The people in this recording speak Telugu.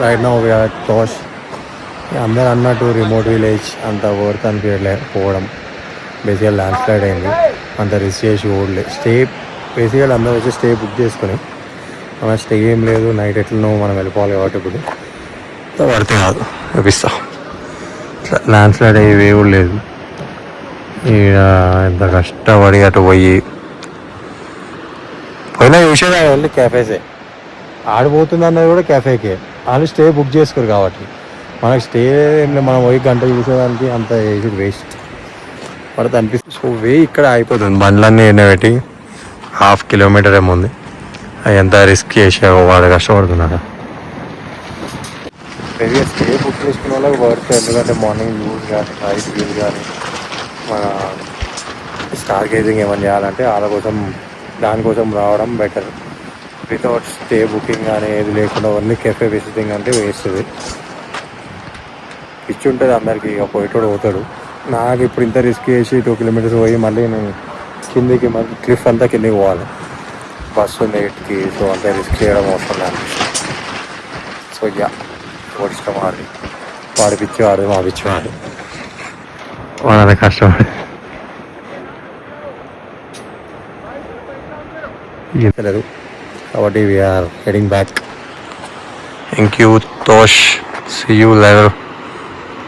Right now we are Tosh. అందరు అన్నట్టు రిమోట్ విలేజ్ అంత వర్క్ అనిపించలేకపోవడం, బేసిక్గా ల్యాండ్ స్లైడ్ అయింది, అంత రిస్క్ చేసి ఓడలే. స్టే బేసిక్గా అందరూ వచ్చి స్టే బుక్ చేసుకుని, మన స్టే ఏం లేదు, నైట్ ఎట్లనో మనం వెళ్ళిపోవాలి కాబట్టి ఇప్పుడు పడితే కాదు చూపిస్తా. ల్యాండ్ స్లైడ్ అయ్యేవి కూడా లేదు. ఇక ఎంత కష్టపడి అటు పోయి పోయినా చూసేది వెళ్ళి క్యాఫేసే, ఆడిపోతుంది అన్నది కూడా క్యాఫేకే. వాళ్ళు స్టే బుక్ చేసుకోరు కాబట్టి మనకు స్టే ఏం లేదు, మనం పోయి గంట చూసేదానికి అంత వేసి వేస్ట్ పడితే అనిపిస్తుంది. సో వే ఇక్కడ అయిపోతుంది, బండ్లన్నీ ఎండబెట్టి 1/2 కిలోమీటర్ ఏమో ఉంది. అది ఎంత రిస్క్ చేసావో వాళ్ళు కష్టపడుతున్నారు. పెరిగే స్టే బుక్ చేసుకున్న వాళ్ళకి వర్క్, ఎందుకంటే మార్నింగ్ వ్యూస్ కానీ నైట్ వ్యూస్ కానీ మన స్టార్ గేజింగ్ ఏమైనా చేయాలంటే వాళ్ళ కోసం దానికోసం రావడం బెటర్. వితౌట్ స్టే బుకింగ్ కానీ ఏది లేకుండా ఓన్లీ కెఫే విజిటింగ్ అంటే వేస్తుంది. పిచ్చి ఉంటుంది అందరికీ, ఇక పోయేటోడు పోతాడు. నాకు ఇప్పుడు ఇంత రిస్క్ చేసి 2 కిలోమీటర్స్ పోయి మళ్ళీ నేను కిందికి మళ్ళీ క్లిఫ్ అంతా కిందికి పోవాలి, బస్సు ఉంది 8కి. సో అంత రిస్క్ చేయడం అవసరం లేదు. సో యా వాడి ఇష్టం, వాడి పిచ్చి వాడు, మా పిచ్చి వాడు, వాడు కష్టపడి తెలియదు కాబట్టి we're heading back. Thank you Tosh, see you later.